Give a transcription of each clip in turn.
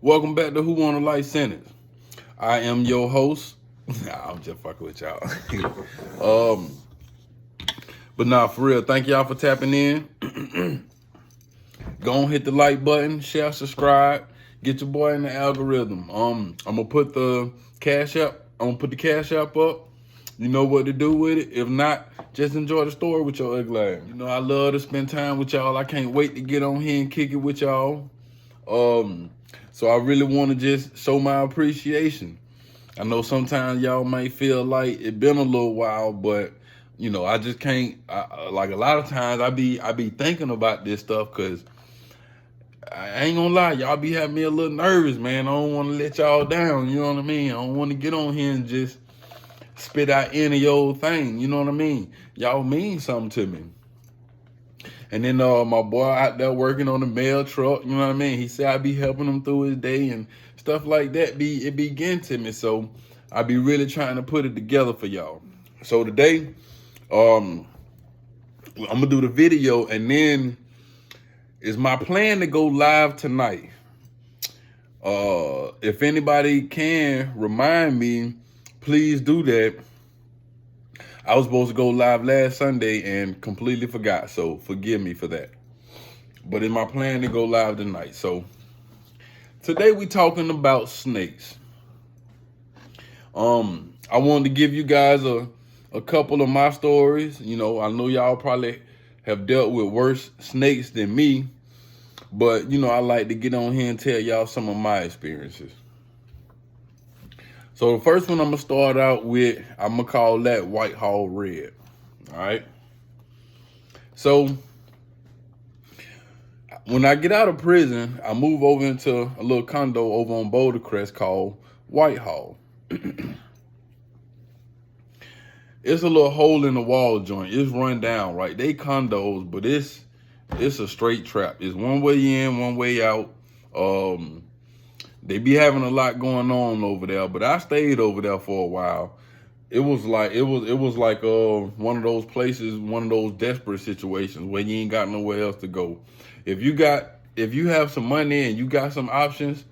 Welcome back to Who Want a Life Sentence. I am your host. Nah, I'm just fucking with y'all. um, but nah, for real, thank y'all for tapping in. Go on, hit the like button, share, subscribe, get your boy in the algorithm. I'm gonna put the cash app. I'm gonna put the cash app up. You know what to do with it. If not, just enjoy the story with your ugly ass. You know I love to spend time with y'all. I can't wait to get on here and kick it with y'all. So I really want to just show my appreciation. I know sometimes y'all might feel like it been a little while, but I just can't. Like a lot of times, I be thinking about this stuff because I ain't gonna lie, y'all be having me a little nervous, man. I don't want to let y'all down. You know what I mean? I don't want to get on here and just spit out any old thing. You know what I mean? Y'all mean something to me. And then my boy out there working on the mail truck, you know what I mean? He said I be helping him through his day and stuff like that. It be getting to me. So I be really trying to put it together for y'all. So today, I'm gonna do the video, and then it's my plan to go live tonight. If anybody can remind me, please do that. I was supposed to go live last Sunday and completely forgot, so forgive me for that. But it's my plan to go live tonight. So today we talking about snakes. I wanted to give you guys a couple of my stories. I know y'all probably have dealt with worse snakes than me, but I like to get on here and tell y'all some of my experiences. So the first one I'm gonna start out with, I'm gonna call that Whitehall Red. All right. So when I get out of prison, I move over into a little condo over on Boulder Crest called Whitehall. It's a little hole in the wall joint. It's run down, right? They condos, but it's a straight trap. It's one way in, one way out. They be having a lot going on over there, but I stayed over there for a while. It was like one of those places, one of those desperate situations where you ain't got nowhere else to go. If you have some money and you got some options,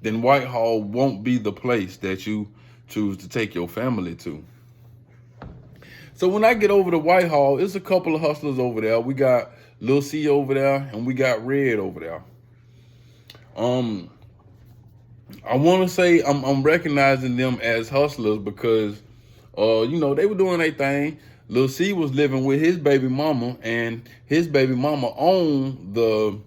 then Whitehall won't be the place that you choose to take your family to. So when I get over to Whitehall, it's a couple of hustlers over there. We got Lil C over there and we got Red over there. I want to say I'm recognizing them as hustlers because, they were doing their thing. Lil C was living with his baby mama, and his baby mama owned the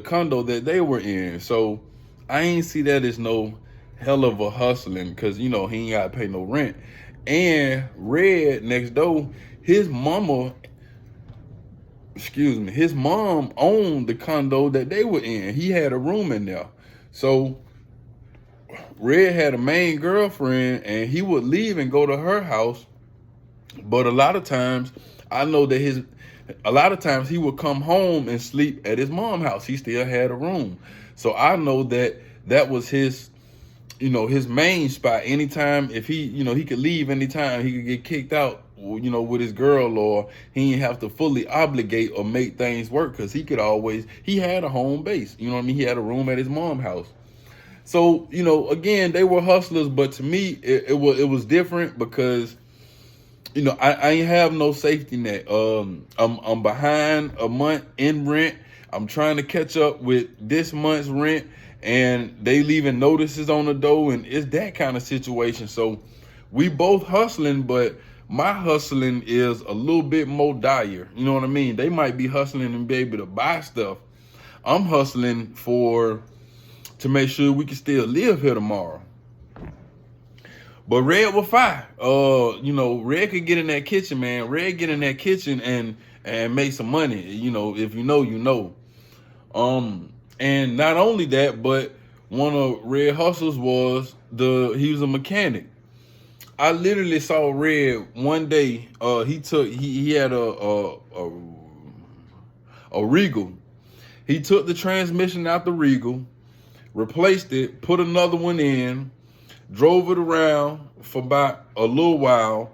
condo that they were in. So I ain't see that as no hell of a hustling because, he ain't got to pay no rent. And Red next door, his mom owned the condo that they were in. He had a room in there. So Red had a main girlfriend and he would leave and go to her house. But a lot of times I know that he would come home and sleep at his mom's house. He still had a room. So I know that was his main spot. Anytime if he could leave anytime, he could get kicked out, with his girl, or he didn't have to fully obligate or make things work because he had a home base. You know what I mean? He had a room at his mom's house. So, again, they were hustlers, but to me, it was different because, I ain't have no safety net. I'm behind a month in rent. I'm trying to catch up with this month's rent, and they leaving notices on the door, and it's that kind of situation. So we both hustling, but my hustling is a little bit more dire. You know what I mean? They might be hustling and be able to buy stuff. I'm hustling to make sure we can still live here tomorrow. But Red was fire. Red could get in that kitchen, man. Red get in that kitchen and make some money. If you know, you know. And not only that, but one of Red hustles he was a mechanic. I literally saw Red one day. He had a Regal. He took the transmission out the Regal, replaced it, put another one in, drove it around for about a little while,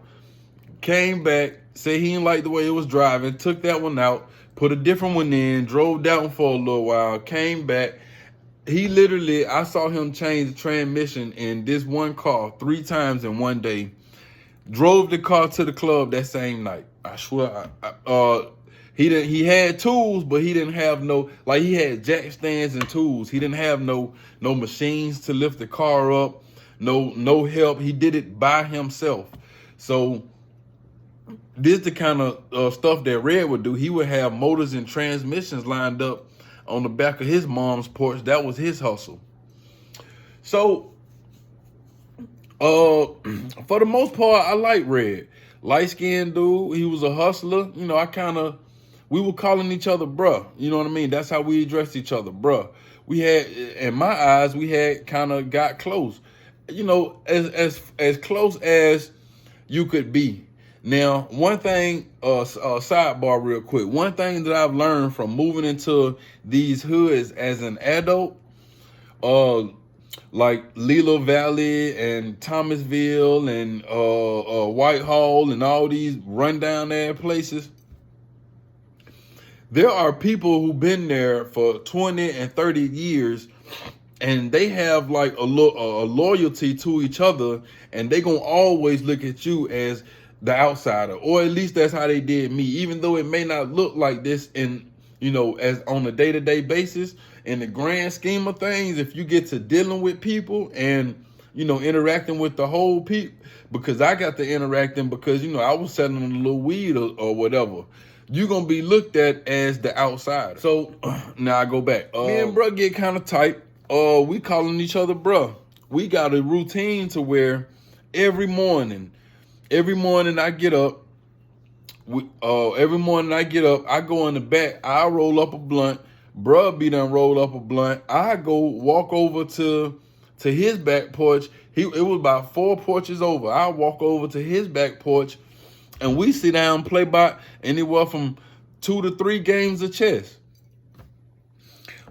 came back, said he didn't like the way it was driving, took that one out, put a different one in, drove that one for a little while, came back. he literally, I saw him change the transmission in this one car 3 times in one day. Drove the car to the club that same night. I swear. He had tools, but he didn't have no, like, he had jack stands and tools. He didn't have no machines to lift the car up. No help. He did it by himself. So this the kind of stuff that Red would do. He would have motors and transmissions lined up on the back of his mom's porch. That was his hustle. So for the most part, I like Red. Light-skinned dude. He was a hustler. You know, we were calling each other bruh. You know what I mean? That's how we addressed each other, bruh. We had, in my eyes, we had kind of got close. You know, as close as you could be. Now, one thing, sidebar real quick. One thing that I've learned from moving into these hoods as an adult, like Lilo Valley and Thomasville and Whitehall and all these rundown ass places, there are people who've been there for 20 and 30 years, and they have like a loyalty to each other, and they gonna always look at you as the outsider, or at least that's how they did me. Even though it may not look like this in, you know, as on a day-to-day basis, in the grand scheme of things, if you get to dealing with people and, you know, interacting with the whole people, because I got to interacting because, you know, I was selling a little weed or whatever, you're going to be looked at as the outsider. So now I go back. Me and bruh get kind of tight. We calling each other bruh. We got a routine to where every morning I get up, I go in the back, I roll up a blunt, bruh be done roll up a blunt. I go walk over to his back porch. It was about 4 porches over. I walk over to his back porch, and we sit down and play by anywhere from 2 to 3 games of chess.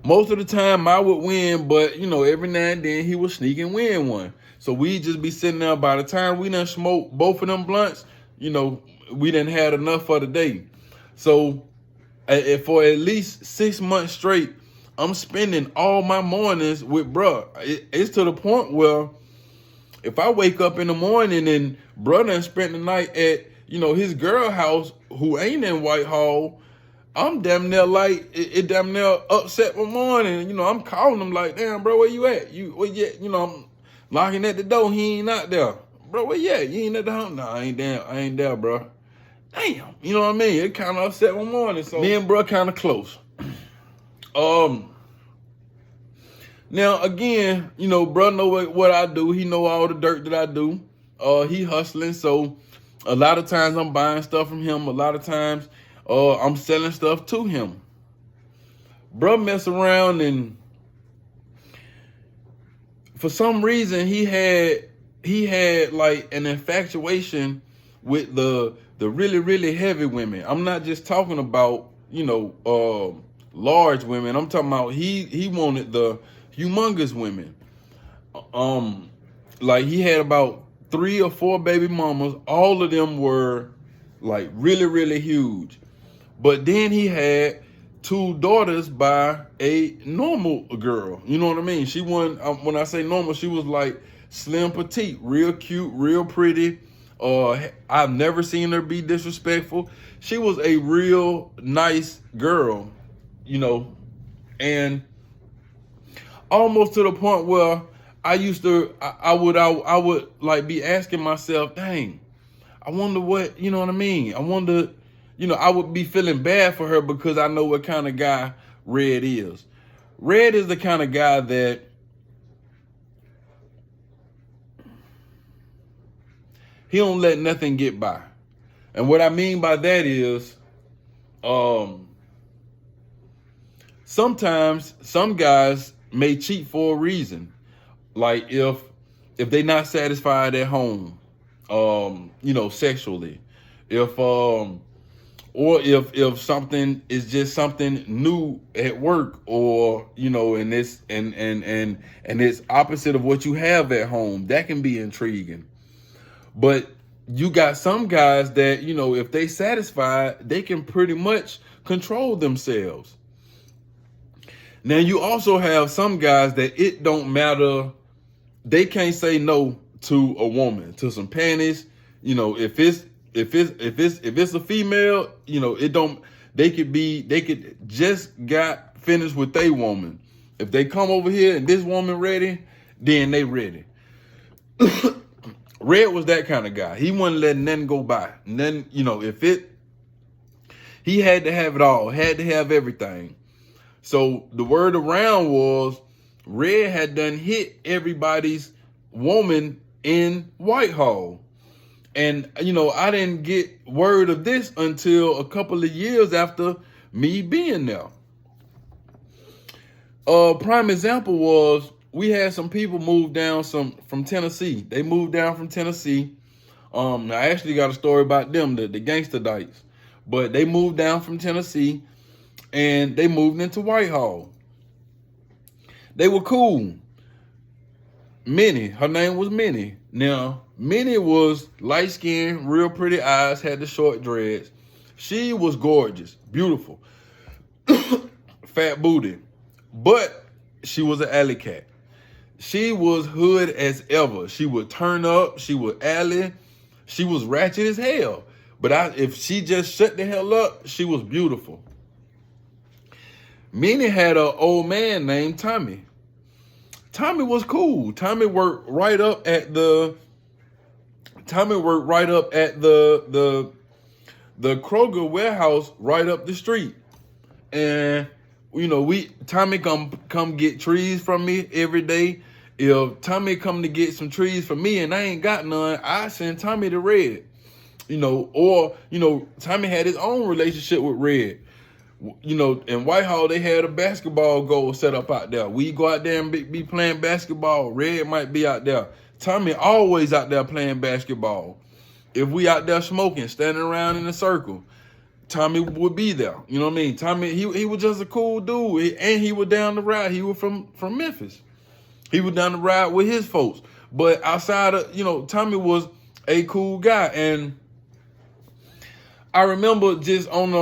Most of the time I would win, but, you know, every now and then he would sneak and win one. So we just be sitting there. By the time we done smoked both of them blunts, you know, we done had enough for the day. So for at least 6 months straight, I'm spending all my mornings with bruh. It's to the point where if I wake up in the morning and bruh done spent the night at, you know, his girl house who ain't in Whitehall, I'm damn near like, it damn near upset my morning. You know, I'm calling him like, damn, bro, where you at? Where you at? You know, I'm knocking at the door. He ain't out there. Bro, where you at? You ain't at the house? Nah, I ain't there, bro. Damn. You know what I mean? It kind of upset my morning. So me and bro kind of close. Now, again, you know, bro know what I do. He know all the dirt that I do. He hustling, so a lot of times I'm buying stuff from him. A lot of times I'm selling stuff to him. Bro mess around, and for some reason he had like an infatuation with the really, really heavy women. I'm not just talking about, you know, large women. I'm talking about he wanted the humongous women. Like he had about 3 or 4 baby mamas. All of them were like really, really huge. But then he had 2 daughters by a normal girl. You know what I mean? She wasn't, when I say normal, she was like slim petite, real cute, real pretty. I've never seen her be disrespectful. She was a real nice girl, you know, and almost to the point where I would like be asking myself, dang, I wonder what, you know what I mean? I wonder, you know, I would be feeling bad for her because I know what kind of guy Red is. Red is the kind of guy that he don't let nothing get by. And what I mean by that is, sometimes some guys may cheat for a reason. Like if they not satisfied at home, you know, sexually, or if something is just something new at work, or, you know, and it's opposite of what you have at home, that can be intriguing. But you got some guys that, you know, if they satisfied, they can pretty much control themselves. Now you also have some guys that it don't matter. They can't say no to a woman, to some panties. You know, if it's a female, you know, it don't. They could just got finished with their woman. If they come over here and this woman ready, then they ready. Red was that kind of guy. He wasn't letting nothing go by. Nothing, you know, he had to have it all, had to have everything. So the word around was Red had done hit everybody's woman in Whitehall. And, you know, I didn't get word of this until a couple of years after me being there. Prime example was we had some people move down from Tennessee. They moved down from Tennessee. I actually got a story about them, the gangster dykes. But they moved down from Tennessee and they moved into Whitehall. They were cool. Minnie, her name was Minnie. Now, Minnie was light-skinned, real pretty eyes, had the short dreads. She was gorgeous, beautiful, fat booty, but she was an alley cat. She was hood as ever. She would turn up, she would alley, she was ratchet as hell. But if she just shut the hell up, she was beautiful. Minnie had an old man named Tommy. Tommy was cool. Tommy worked right up at the Kroger warehouse right up the street. And you know, Tommy come get trees from me every day. If Tommy come to get some trees from me and I ain't got none, I send Tommy to Red. You know, or you know, Tommy had his own relationship with Red. You know, in Whitehall, they had a basketball goal set up out there. We go out there and be playing basketball. Red might be out there. Tommy always out there playing basketball. If we out there smoking, standing around in a circle, Tommy would be there. You know what I mean? Tommy, he was just a cool dude. And he was down the ride. He was from Memphis. He was down the ride with his folks. But outside of, you know, Tommy was a cool guy. And I remember just on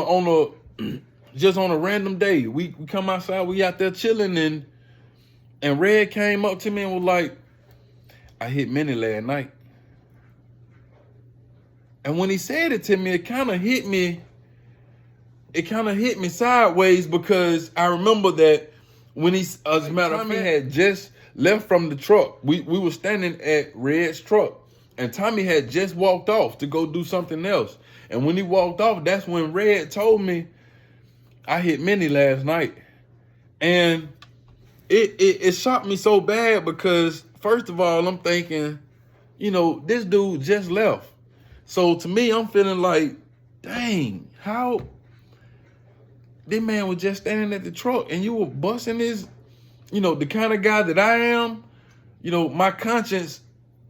a random day, we come outside, we out there chilling, and Red came up to me and was like, I hit Minnie last night. And when he said it to me, it kind of hit me sideways, because I remember that when as a matter of fact, had just left from the truck. We were standing at Red's truck, and Tommy had just walked off to go do something else. And when he walked off, that's when Red told me, I hit Minnie last night. And it shocked me so bad, because first of all, I'm thinking, you know, this dude just left. So to me, I'm feeling like, dang, how this man was just standing at the truck and you were busting his, you know, the kind of guy that I am, you know, my conscience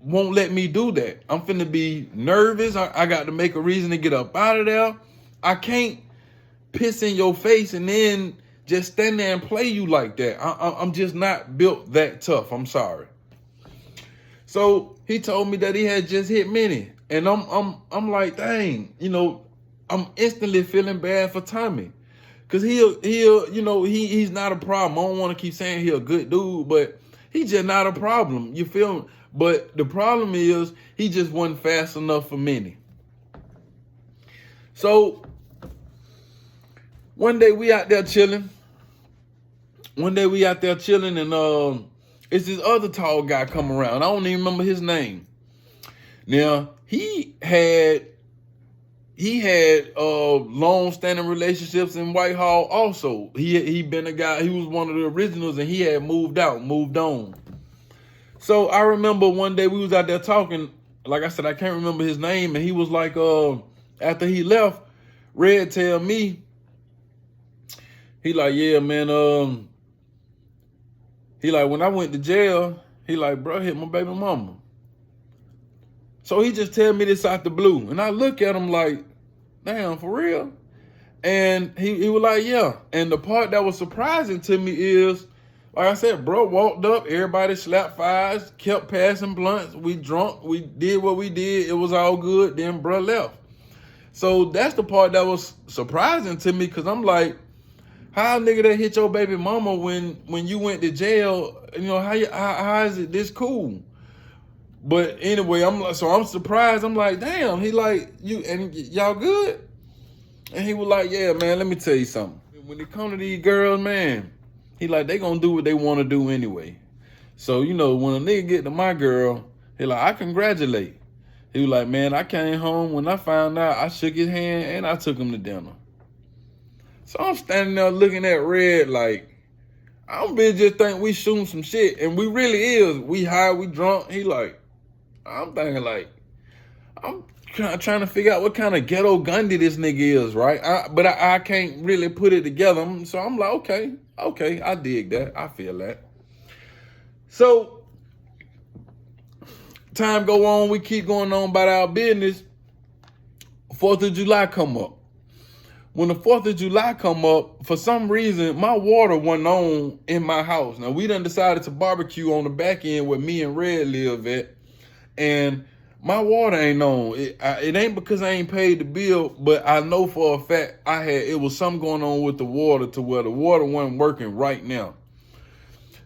won't let me do that. I'm finna be nervous. I got to make a reason to get up out of there. I can't piss in your face and then just stand there and play you like that. I'm just not built that tough. I'm sorry. So he told me that he had just hit Minnie, and I'm like, dang, you know, I'm instantly feeling bad for Tommy, cause he'll you know, he's not a problem. I don't want to keep saying he's a good dude, but he's just not a problem. You feel me? But the problem is he just wasn't fast enough for Minnie. So one day we out there chilling. And it's this other tall guy come around. I don't even remember his name. Now, he had long-standing relationships in Whitehall also. He been a guy, he was one of the originals, and he had moved on. So I remember one day we was out there talking. Like I said, I can't remember his name, and he was like, after he left, Red tell me, he like, yeah, man, he like, when I went to jail, he like, bro, hit my baby mama. So he just tell me this out the blue. And I look at him like, damn, for real? And he was like, yeah. And the part that was surprising to me is, like I said, bro walked up, everybody slapped fives, kept passing blunts. We drunk, we did what we did. It was all good. Then bro left. So that's the part that was surprising to me, because I'm like, How a nigga that hit your baby mama when you went to jail, how is it this cool? But anyway, I'm surprised. I'm like, damn, he like, you and y'all good? And he was like, yeah, man, let me tell you something. When it come to these girls, man, he like, they gonna do what they want to do anyway. So, when a nigga get to my girl, he like, I congratulate. He was like, man, I came home. When I found out, I shook his hand and I took him to dinner. So I'm standing there looking at Red like, I don't really just think we shooting some shit. And we really is. We high, we drunk. He like, I'm thinking like, I'm trying to figure out what kind of ghetto Gundy this nigga is, right? But I can't really put it together. So I'm like, okay, I dig that. I feel that. So time go on, we keep going on about our business. 4th of July come up. When the 4th of July come up, for some reason, my water wasn't on in my house. Now, we done decided to barbecue on the back end where me and Red live at, and my water ain't on. It ain't because I ain't paid the bill, but I know for a fact it was something going on with the water to where the water wasn't working right now.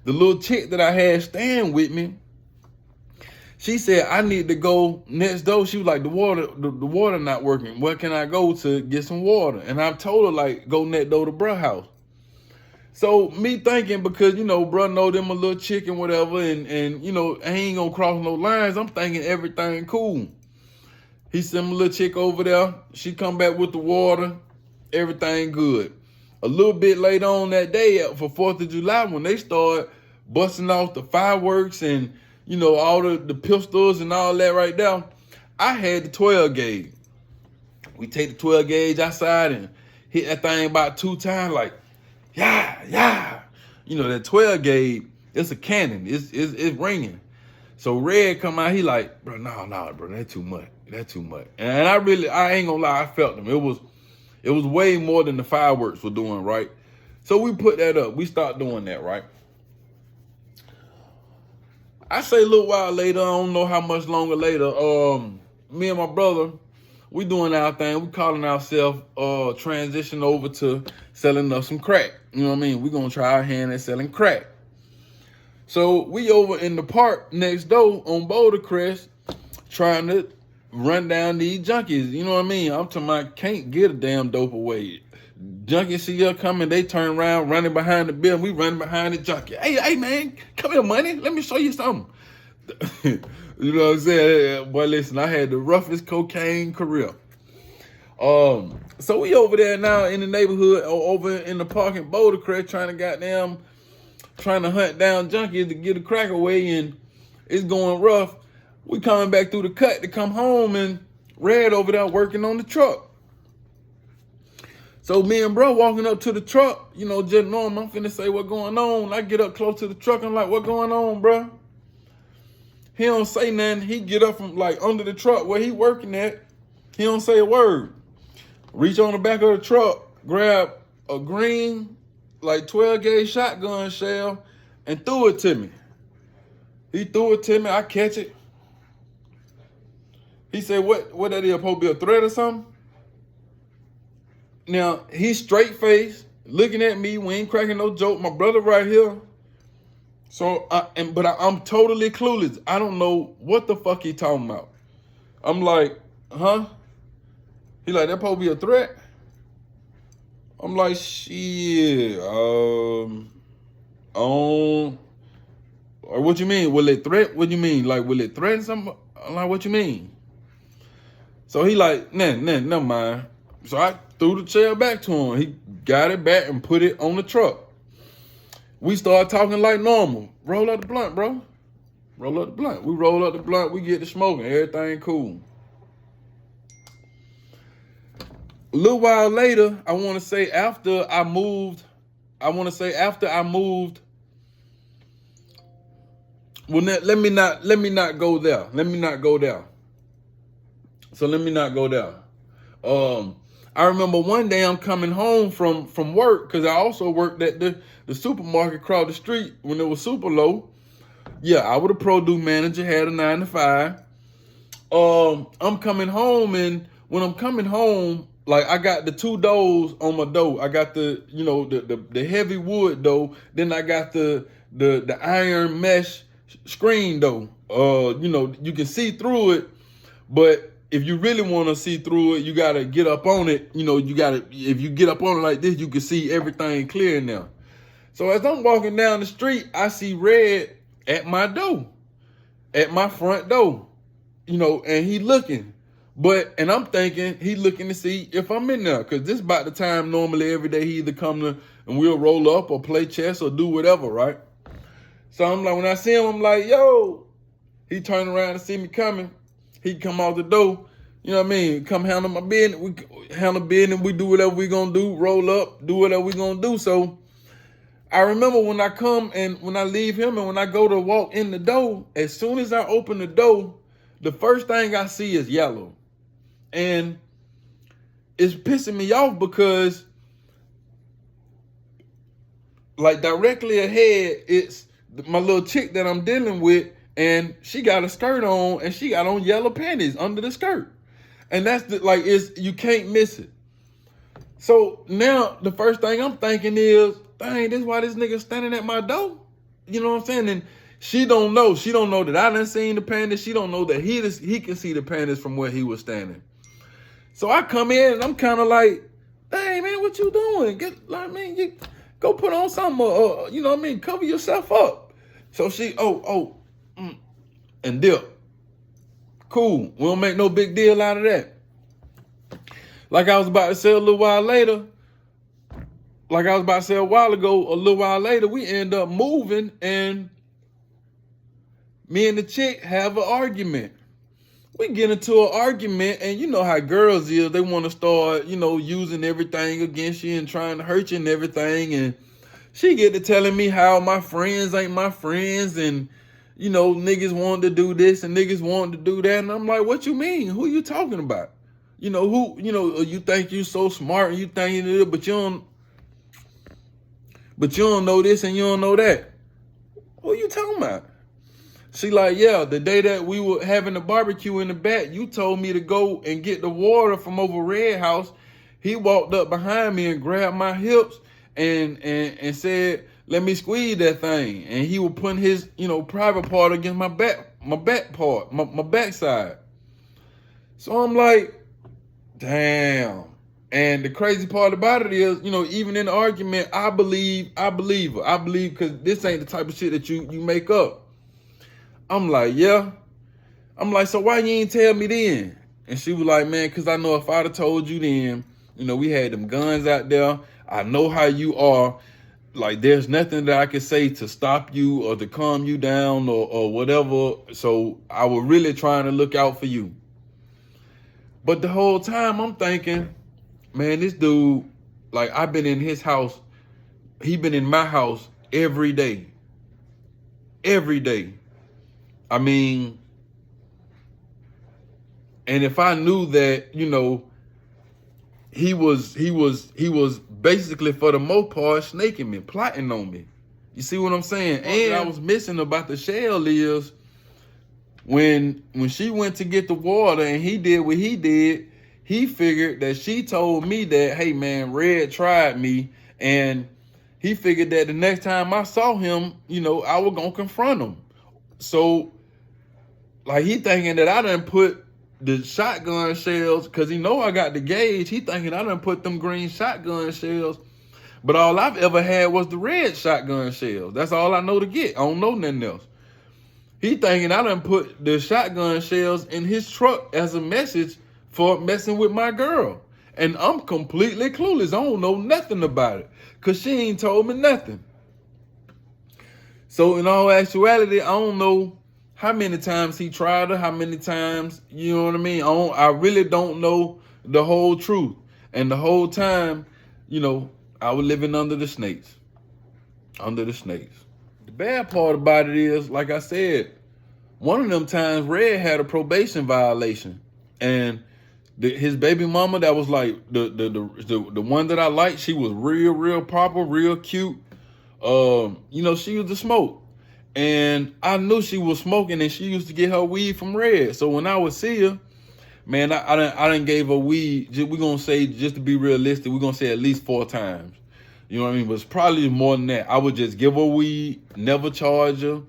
The little chick that I had staying with me, she said, I need to go next door. She was like, the water not working. Where can I go to get some water? And I told her, like, go next door to bruh house. So me thinking, because, bruh know them a little chick and whatever, and I ain't gonna cross no lines, I'm thinking everything cool. He sent a little chick over there. She come back with the water. Everything good. A little bit later on that day for 4th of July, when they start busting off the fireworks and all the pistols and all that right there, I had the 12 gauge. We take the 12 gauge outside and hit that thing about 2 times, like, yeah. That 12 gauge, it's a cannon. It's ringing. So Red come out, he like, bro, no, bro, that's too much. And I ain't gonna lie, I felt them. It was way more than the fireworks were doing, right? So we put that up. We start doing that, right? I say a little while later, I don't know how much longer later, me and my brother, we doing our thing. We calling ourselves transition over to selling us some crack. You know what I mean? We gonna try our hand at selling crack. So we over in the park next door on Boulder Crest trying to run down these junkies. You know what I mean? I'm talking about can't get a damn dope away. Junkies see us coming, they turn around, running behind the building. We running behind the junkie. Hey, man, come here, money. Let me show you something. You know what I'm saying? Boy, listen, I had the roughest cocaine career. So we over there now in the neighborhood, over in the park in Boulder Crest, trying to hunt down junkies to get a crack away, and it's going rough. We coming back through the cut to come home, and Red over there working on the truck. So me and bro walking up to the truck, just normal. I'm finna say what going on. I get up close to the truck. I'm like, what going on, bro? He don't say nothing. He get up from like under the truck where he working at. He don't say a word. Reach on the back of the truck, grab a green, like 12 gauge shotgun shell, and threw it to me. He threw it to me. I catch it. He said, what that is, supposed to be a threat or something? Now, he's straight faced, looking at me. We ain't cracking no joke. My brother right here. So, I'm totally clueless. I don't know what the fuck he talking about. I'm like, huh? He like, that supposed to be a threat? I'm like, shit. Or what you mean? Will it threat? What you mean? Like, will it threaten something? I'm like, what you mean? So he like, never mind. So I threw the chair back to him. He got it back and put it on the truck. We started talking like normal. Roll up the blunt, bro. Roll up the blunt. We roll up the blunt. We get to smoking. Everything cool. A little while later, I want to say after I moved. Well, let me not go there. So let me not go there. I remember one day I'm coming home from work, because I also worked at the supermarket across the street when it was super low. Yeah, I was a produce manager, had a 9 to 5. I'm coming home, and when I'm coming home, like I got the two doors on my door. I got the, you know, the heavy wood door. Then I got the iron mesh screen door. You know, you can see through it, but if you really want to see through it, you gotta get up on it. You know, you gotta, if you get up on it like this, you can see everything clear now. So as I'm walking down the street, I see Red at my door, at my front door, you know, and he looking. And I'm thinking he looking to see if I'm in there, because this is about the time normally every day he either come to and we'll roll up or play chess or do whatever, right? So I'm like, when I see him, I'm like, yo. He turn around and see me coming. He come out the door, you know what I mean? Come handle my business. We handle business. We do whatever we gonna do. Roll up, do whatever we gonna do. So I remember when I come and when I leave him and when I go to walk in the door, as soon as I open the door, the first thing I see is yellow. And it's pissing me off because, like, directly ahead, it's my little chick that I'm dealing with, and she got a skirt on, and she got on yellow panties under the skirt. And that's you can't miss it. So now the first thing I'm thinking is, dang, this is why this nigga standing at my door. You know what I'm saying? And she don't know. She don't know that I done seen the panties. She don't know that he can see the panties from where he was standing. So I come in and I'm kind of like, dang, man, what you doing? You go put on something, you know what I mean? Cover yourself up. So she, and dip. Cool. We don't make no big deal out of that. Like I was about to say a little while later, like I was about to say a while ago, a little while later, we end up moving and me and the chick have an argument. We get into an argument, and you know how girls is. They want to start, you know, using everything against you and trying to hurt you and everything. And she get to telling me how my friends ain't my friends, and, you know, niggas want to do this and niggas want to do that. And I'm like, what you mean? Who you talking about? You know, who, you know, you think you so smart and you think you but you don't know this and you don't know that. What you talking about? She like, yeah, the day that we were having the barbecue in the back, you told me to go and get the water from over Red House. He walked up behind me and grabbed my hips and said, let me squeeze that thing. And he was putting his, you know, private part against my back part, my backside. So I'm like, damn. And the crazy part about it is, you know, even in the argument, I believe her. I believe because this ain't the type of shit that you make up. I'm like, yeah. I'm like, so why you ain't tell me then? And she was like, man, because I know if I'd have told you then, you know, we had them guns out there. I know how you are. Like, there's nothing that I could say to stop you or to calm you down or whatever. So I was really trying to look out for you. But the whole time I'm thinking, man, this dude, like, I've been in his house. He been in my house every day. Every day. I mean, and if I knew that, you know, he was basically for the most part snaking me, plotting on me. You see what I'm saying? And I was missing about the shell is when she went to get the water and he did what he did, he figured that she told me that, hey man, Red tried me, and he figured that the next time I saw him, you know, I was gonna confront him. So, like, he thinking that I done put the shotgun shells, because he know I got the gauge. He thinking I done put them green shotgun shells. But all I've ever had was the red shotgun shells. That's all I know to get. I don't know nothing else. He thinking I done put the shotgun shells in his truck as a message for messing with my girl. And I'm completely clueless. I don't know nothing about it, because she ain't told me nothing. So in all actuality, I don't know how many times he tried her, how many times, you know what I mean? I really don't know the whole truth. And the whole time, you know, I was living under the snakes. Under the snakes. The bad part about it is, like I said, one of them times Red had a probation violation. And his baby mama, that was like the one that I liked, she was real proper, real cute. You know, she used to smoke. And I knew she was smoking, and she used to get her weed from Red. So when I would see her, Man, I done gave her weed. We're gonna say, just to be realistic, we're gonna say at least 4 times. You know what I mean? But it's probably more than that. I would just give her weed, never charge her.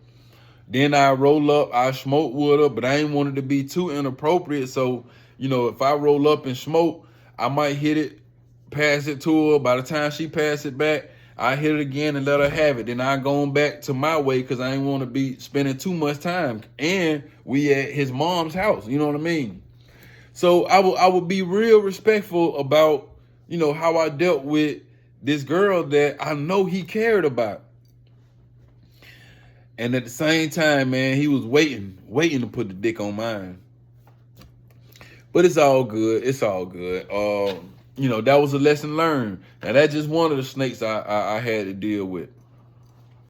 Then I roll up, I smoke with her, but I ain't want it to be too inappropriate. So, if I roll up and smoke, I might hit it, pass it to her. By the time she pass it back, I hit it again and let her have it. Then I go back to my way because I ain't want to be spending too much time. And we at his mom's house. You know what I mean? So I would be real respectful about, how I dealt with this girl that I know he cared about. And at the same time, man, he was waiting to put the dick on mine. But it's all good. It's all good. That was a lesson learned. Now, that's just one of the snakes I had to deal with.